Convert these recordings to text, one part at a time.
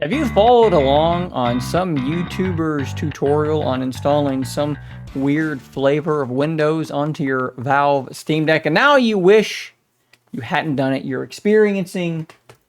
Have you followed along on some YouTuber's tutorial on installing some weird flavor of Windows onto your Valve Steam Deck, and now you wish you hadn't done it? You're experiencing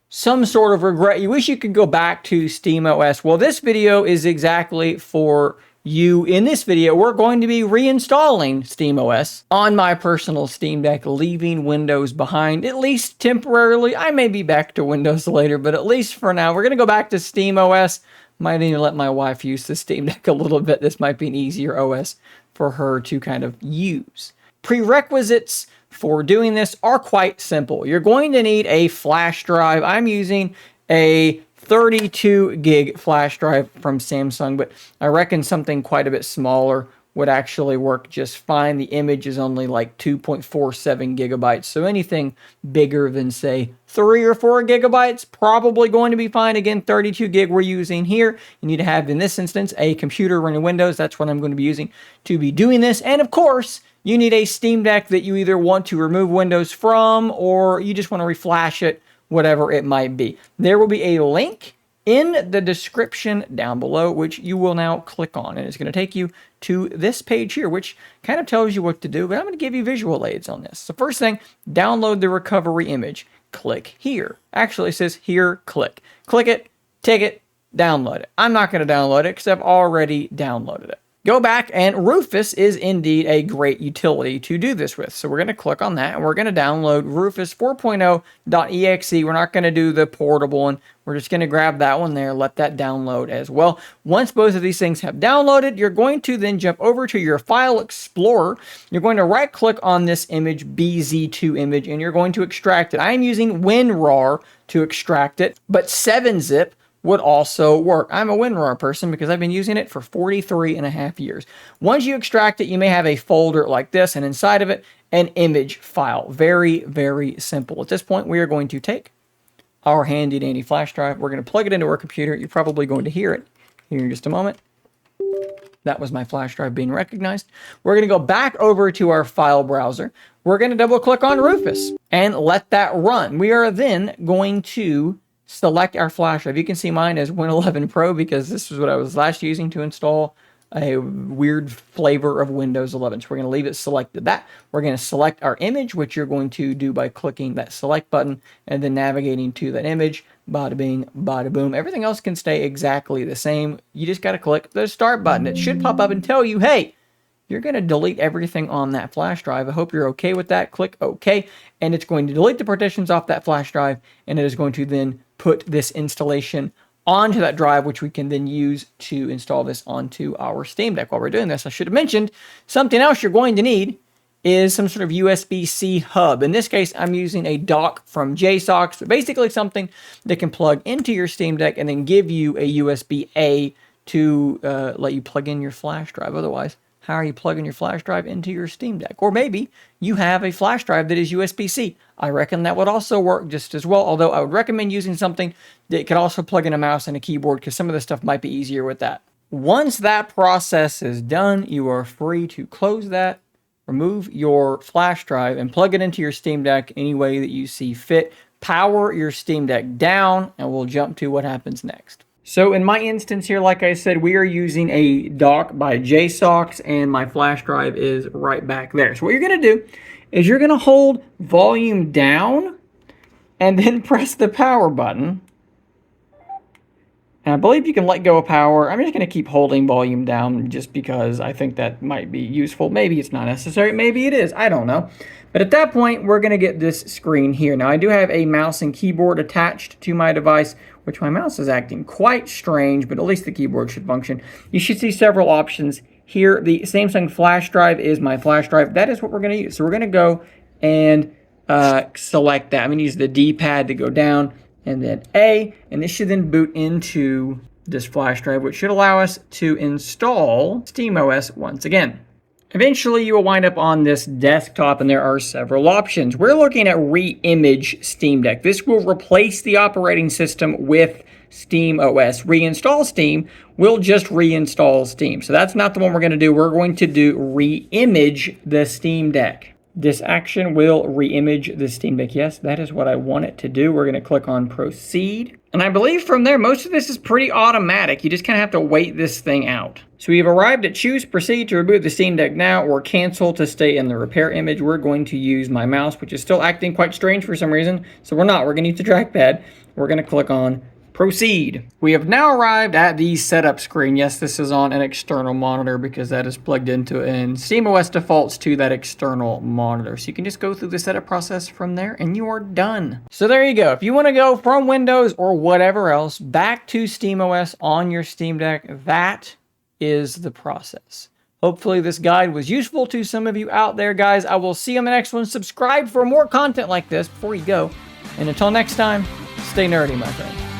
some sort of regret. You wish you could go back to SteamOS. Well, this video is exactly for you. In this video, we're going to be reinstalling SteamOS on my personal Steam Deck, leaving Windows behind, at least temporarily. I may be back to Windows later, but at least for now, we're going to go back to SteamOS. Might even let my wife use the Steam Deck a little bit. This might be an easier OS for her to kind of use. Prerequisites for doing this are quite simple. You're going to need a flash drive. I'm using a 32 gig flash drive from Samsung, but I reckon something quite a bit smaller would actually work just fine. The image is only like 2.47 gigabytes, so anything bigger than, say, 3 or 4 gigabytes, probably going to be fine. Again, 32 gig we're using here. You need to have, in this instance, a computer running Windows. That's what I'm going to be using to be doing this. And of course, you need a Steam Deck that you either want to remove Windows from, or you just want to reflash it, whatever it might be. There will be a link in the description down below, which you will now click on, and it's going to take you to this page here, which kind of tells you what to do, but I'm going to give you visual aids on this. So first thing, download the recovery image. Click here. Actually, it says here, click. Click it, take it, download it. I'm not going to download it because I've already downloaded it. Go back, and Rufus is indeed a great utility to do this with. So we're going to click on that, and we're going to download Rufus 4.0.exe. We're not going to do the portable one. We're just going to grab that one there, let that download as well. Once both of these things have downloaded, you're going to then jump over to your File Explorer. You're going to right-click on this image, BZ2 image, and you're going to extract it. I am using WinRAR to extract it, but 7-zip would also work. I'm a WinRAR person because I've been using it for 43.5 years. Once you extract it, you may have a folder like this, and inside of it, an image file. Very, very simple. At this point, we are going to take our handy dandy flash drive. We're going to plug it into our computer. You're probably going to hear it here in just a moment. That was my flash drive being recognized. We're going to go back over to our file browser. We're going to double click on Rufus and let that run. We are then going to select our flash drive. You can see mine as Win11 Pro because this is what I was last using to install a weird flavor of Windows 11. So we're going to leave it selected that. We're going to select our image, which you're going to do by clicking that select button and then navigating to that image. Bada bing, bada boom. Everything else can stay exactly the same. You just got to click the start button. It should pop up and tell you, hey, you're going to delete everything on that flash drive. I hope you're okay with that. Click OK, and it's going to delete the partitions off that flash drive, and it is going to then put this installation onto that drive, which we can then use to install this onto our Steam Deck. While we're doing this, I should have mentioned something else you're going to need is some sort of USB-C hub. In this case, I'm using a dock from JSOX, but basically something that can plug into your Steam Deck and then give you a USB-A to let you plug in your flash drive. Otherwise, how are you plugging your flash drive into your Steam Deck? Or maybe you have a flash drive that is USB-C. I reckon that would also work just as well, although I would recommend using something that could also plug in a mouse and a keyboard because some of this stuff might be easier with that. Once that process is done, you are free to close that, remove your flash drive, and plug it into your Steam Deck any way that you see fit. Power your Steam Deck down, and we'll jump to what happens next. So in my instance here, like I said, we are using a dock by JSOX, and my flash drive is right back there. So what you're going to do is you're going to hold volume down and then press the power button. And I believe you can let go of power. I'm just going to keep holding volume down just because I think that might be useful. Maybe it's not necessary. Maybe it is. I don't know. But at that point, we're going to get this screen here. Now, I do have a mouse and keyboard attached to my device, which my mouse is acting quite strange, but at least the keyboard should function. You should see several options here. The Samsung flash drive is my flash drive. That is what we're going to use. So we're going to go and select that. I'm going to use the D-pad to go down, and then A, and this should then boot into this flash drive, which should allow us to install SteamOS once again. Eventually, you will wind up on this desktop, and there are several options. We're looking at reimage Steam Deck. This will replace the operating system with SteamOS. Reinstall Steam will just reinstall Steam. So that's not the one we're going to do. We're going to do reimage the Steam Deck. This action will reimage the Steam Deck. Yes, that is what I want it to do. We're going to click on proceed. And I believe from there, most of this is pretty automatic. You just kind of have to wait this thing out. So we've arrived at choose proceed to reboot the Steam Deck now or cancel to stay in the repair image. We're going to use my mouse, which is still acting quite strange for some reason. So we're not. We're going to use the trackpad. We're going to click on proceed. We have now arrived at the setup screen. Yes, this is on an external monitor because that is plugged into it, and SteamOS defaults to that external monitor. So you can just go through the setup process from there and you are done. So there you go. If you want to go from Windows or whatever else back to SteamOS on your Steam Deck, that is the process. Hopefully this guide was useful to some of you out there, guys. I will see you on the next one. Subscribe for more content like this before you go. And until next time, stay nerdy, my friend.